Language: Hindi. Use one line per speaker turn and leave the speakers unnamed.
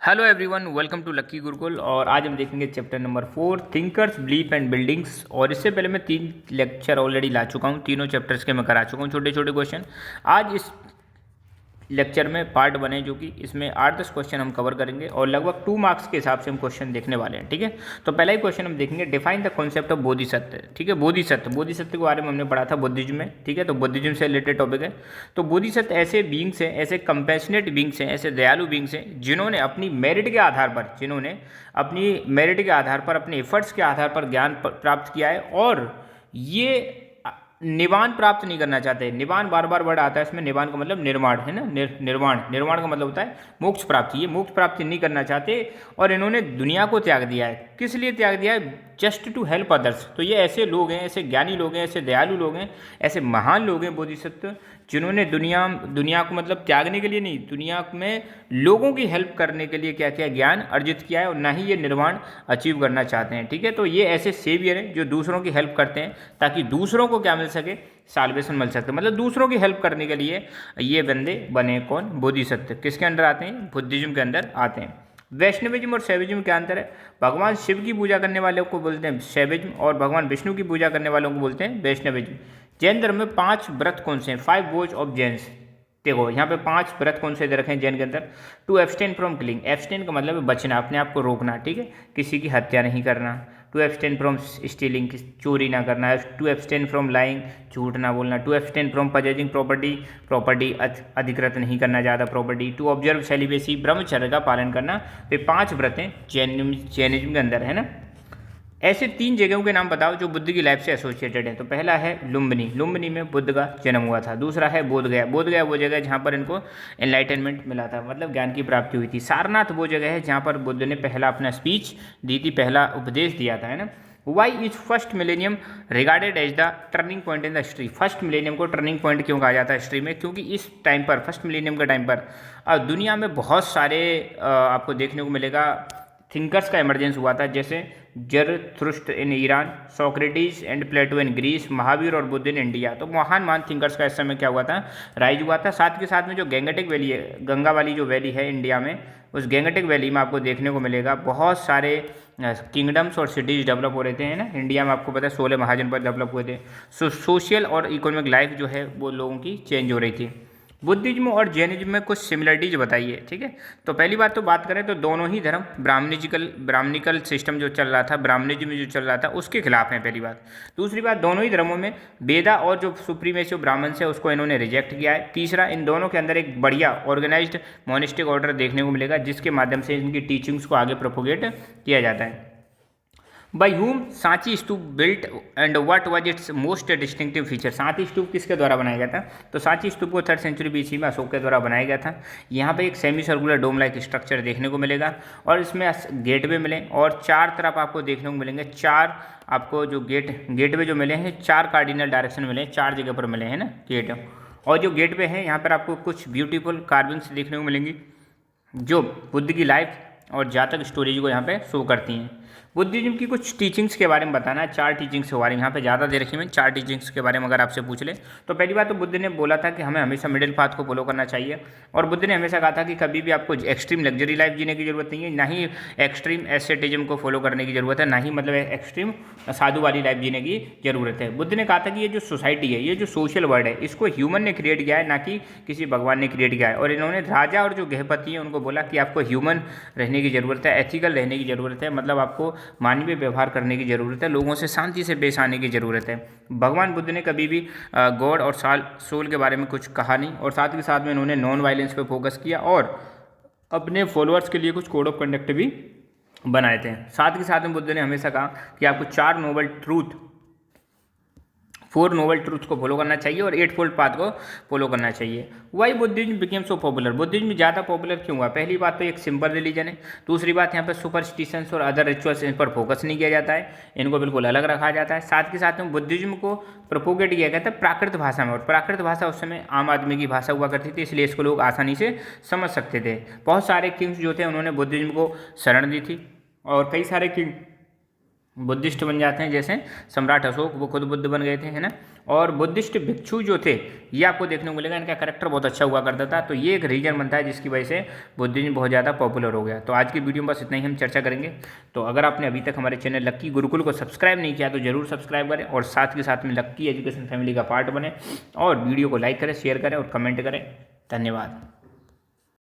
हेलो एवरीवन, वेलकम टू लक्की गुरुकुल। और आज हम देखेंगे chapter number 4 thinkers belief and buildings. और इससे पहले मैं 3 लेक्चर ऑलरेडी ला चुका हूँ, तीनों चैप्टर्स के मैं करा चुका हूँ छोटे छोटे क्वेश्चन। आज इस लेक्चर में पार्ट बने जो कि इसमें 8-10 क्वेश्चन हम कवर करेंगे और लगभग 2 मार्क्स के हिसाब से हम क्वेश्चन देखने वाले हैं। ठीक है, तो पहला ही क्वेश्चन हम देखेंगे, define the concept of Bodhisattva. ठीक है, बोधिसत्व के बारे में हमने पढ़ा था बुद्धिज्म में। ठीक है, तो बुद्धिज्म से रिलेटेड टॉपिक है। तो बोधिसत्व ऐसे बींग्स हैं, ऐसे कंपैशनेट बींग्स हैं, ऐसे दयालु बींग्स हैं जिन्होंने अपनी मेरिट के आधार पर अपने एफर्ट्स के आधार पर ज्ञान प्राप्त किया है। और ये निवान प्राप्त नहीं करना चाहते। निवान बार बार वर्ड आता है इसमें, निवान का मतलब निर्माण है ना, निर्वाण का मतलब होता है मोक्ष प्राप्ति। ये मोक्ष प्राप्ति नहीं करना चाहते और इन्होंने दुनिया को त्याग दिया है। किस लिए त्याग दिया है? Just to help others. तो ये ऐसे लोग हैं, ऐसे ज्ञानी लोग हैं, ऐसे दयालु लोग हैं, ऐसे महान लोग हैं बोधिसत्व, जिन्होंने दुनिया को मतलब त्यागने के लिए नहीं, दुनिया में लोगों की हेल्प करने के लिए क्या क्या ज्ञान अर्जित किया है, और ना ही ये निर्वाण अचीव करना चाहते हैं। ठीक है, तो ये ऐसे सेवियर हैं जो दूसरों की हेल्प करते हैं ताकि दूसरों को क्या मिल सके, साल्वेशन मिल सकते, मतलब दूसरों की हेल्प करने के लिए ये बंदे बने। कौन? बोधिसत्व। किसके अंदर आते हैं? बुद्धिज्म के अंदर आते हैं। वैष्णविज्म और शैविज्म क्या अंतर है? भगवान शिव की पूजा करने वालों को बोलते हैं शैविज्म और भगवान विष्णु की पूजा करने वालों को बोलते हैं वैष्णविज्म। जैन धर्म में 5 व्रत कौन से हैं? 5 वोज ऑफ जैन्स। देखो यहाँ पे 5 व्रत कौन से दे रखे हैं जैन के अंदर। To abstain from killing, abstain का मतलब है बचना, अपने आप को रोकना। ठीक है, किसी की हत्या नहीं करना। टू एब्सटेन फ्रॉम स्टीलिंग, चोरी ना करना। टू एब्सटेन फ्रॉम लाइंग, झूठ ना बोलना। टू एब्सटेन फ्रॉम पजेजिंग प्रॉपर्टी अधिकृत नहीं करना ज़्यादा प्रॉपर्टी। टू ऑब्जर्व सेलिबेसी, ब्रह्मचर्य का पालन करना। तो ये 5 व्रत हैं जैनिज्म के अंदर, है ना। ऐसे 3 जगहों के नाम बताओ जो बुद्ध की लाइफ से एसोसिएटेड है। तो पहला है लुम्बिनी में बुद्ध का जन्म हुआ था। दूसरा है बोधगया वो जगह जहाँ पर इनको एनलाइटनमेंट मिला था, मतलब ज्ञान की प्राप्ति हुई थी। सारनाथ वो जगह है जहाँ पर बुद्ध ने पहला अपना स्पीच दी थी, पहला उपदेश दिया था, है ना। Why is first millennium regarded as the turning point in the history. First millennium को टर्निंग पॉइंट क्यों कहा जाता है हिस्ट्री में? क्योंकि इस टाइम पर, फर्स्ट मिलेनियम के टाइम पर दुनिया में बहुत सारे आपको देखने को मिलेगा थिंकर्स का इमरजेंस हुआ था, जैसे Zarathustra in Iran, Socrates and Plato in Greece, Mahavir और बुद्ध इन इंडिया। तो महान थिंकर्स का इस समय क्या हुआ था? राइज हुआ था। साथ के साथ में जो गंगेटिक वैली है, गंगा वाली जो वैली है इंडिया में, उस गंगेटिक वैली में आपको देखने को मिलेगा बहुत सारे किंगडम्स और सिटीज़ डेवलप हो रहे थे, है ना। इंडिया में आपको पता है 16 महाजनपद डेवलप हुए थे। सोशल और इकोनॉमिक लाइफ जो है वो लोगों की चेंज हो रही थी। बुद्धिज्म और जैनिज्म में कुछ सिमिलरिटीज बताइए। ठीक है, तो पहली बात करें तो दोनों ही धर्म ब्राह्मणिकल सिस्टम जो चल रहा था, ब्राह्मणिज्म जो चल रहा था, उसके खिलाफ है, पहली बात। दूसरी बात, दोनों ही धर्मों में वेदा और जो सुप्रीमेसी ऑफ ब्राह्मण है उसको इन्होंने रिजेक्ट किया है। तीसरा, इन दोनों के अंदर एक बढ़िया ऑर्गेनाइज्ड मोनिस्टिक ऑर्डर देखने को मिलेगा जिसके माध्यम से इनकी टीचिंग्स को आगे प्रोपोगेट किया जाता है। By whom Sanchi stupa built and what was its most distinctive feature. Sanchi stupa किसके द्वारा बनाया गया था? तो सांची स्तूप को 3rd सेंचुरी बीसी में अशोक के द्वारा बनाया गया था। यहाँ पे एक सेमी सर्कुलर डोम लाइक स्ट्रक्चर देखने को मिलेगा और इसमें गेटवे मिले और 4 तरफ आपको देखने को मिलेंगे। 4 आपको जो गेटवे जो मिले हैं 4 कार्डिनल डायरेक्शन मिले हैं, 4 जगह पर मिले हैं ना गेट। और जो गेटवे हैं यहाँ पर आपको कुछ ब्यूटीफुल कार्विंग्स देखने को मिलेंगी जो बुद्ध की लाइफ और जातक स्टोरीज को यहाँ पे शो करती हैं। बुद्धिज्म की कुछ टीचिंग्स के बारे में बताना है, 4 टीचिंग्स के बारे में। यहाँ पे ज़्यादा दे रखी है, 4 टीचिंग्स के बारे में अगर आपसे पूछ ले तो पहली बात तो बुद्ध ने बोला था कि हमें हमेशा मिडिल पाथ को फॉलो करना चाहिए। और बुद्ध ने हमेशा कहा था कि कभी भी आपको एक्सट्रीम लग्जरी लाइफ जीने की जरूरत नहीं है, ना ही एक्सट्रीम एसेटिज्म को फॉलो करने की जरूरत है, ना ही मतलब एक्सट्रीम साधु वाली लाइफ जीने की जरूरत है। बुद्ध ने कहा था कि ये जो सोसाइटी है, ये जो सोशल वर्ल्ड है, इसको ह्यूमन ने क्रिएट किया है, ना कि किसी भगवान ने क्रिएट किया है। और इन्होंने राजा और जो गृहपति हैं उनको बोला कि आपको ह्यूमन रहने की जरूरत है, एथिकल रहने की जरूरत है, मतलब आपको मानवीय व्यवहार करने की ज़रूरत है, लोगों से शांति से पेश आने की ज़रूरत है। भगवान बुद्ध ने कभी भी गॉड और सोल के बारे में कुछ कहा नहीं। और साथ के साथ में इन्होंने नॉन वायलेंस पे फोकस किया और अपने फॉलोअर्स के लिए कुछ कोड ऑफ कंडक्ट भी बनाए थे। साथ के साथ में बुद्ध ने हमेशा कहा कि आपको 4 नोबल ट्रूथ को फॉलो करना चाहिए और 8 फोल्ड पाथ को फॉलो करना चाहिए। Why Buddhism became so popular. Buddhism ज़्यादा पॉपुलर क्यों हुआ? पहली बात तो एक सिंपल रिलीजन है। दूसरी बात, यहाँ पर सुपरस्टिशंस और अदर रिचुअल्स इन पर फोकस नहीं किया जाता है, इनको बिल्कुल अलग रखा जाता है। साथ के साथ में बुद्धिज्म को प्रोपोगेट किया गया था प्राकृत भाषा में, और प्राकृत भाषा उस समय आम आदमी की भाषा हुआ करती थी, इसलिए इसको लोग आसानी से समझ सकते थे। बहुत सारे किंग्स जो थे उन्होंने बुद्धिज्म को शरण दी थी और कई सारे किंग बुद्धिस्ट बन जाते हैं। जैसे सम्राट अशोक, वो खुद बुद्ध बन गए थे, है ना। और बुद्धिस्ट भिक्षु जो थे, ये आपको देखने को मिलेगा, इनका कैरेक्टर बहुत अच्छा हुआ करता था। तो ये एक रीजन बनता है जिसकी वजह से बुद्धिज्म बहुत ज़्यादा पॉपुलर हो गया। तो आज की वीडियो में बस इतना ही हम चर्चा करेंगे। तो अगर आपने अभी तक हमारे चैनल लक्की गुरुकुल को सब्सक्राइब नहीं किया तो जरूर सब्सक्राइब करें, और साथ के साथ में लक्की एजुकेशन फैमिली का पार्ट बने, और वीडियो को लाइक करें, शेयर करें और कमेंट करें। धन्यवाद।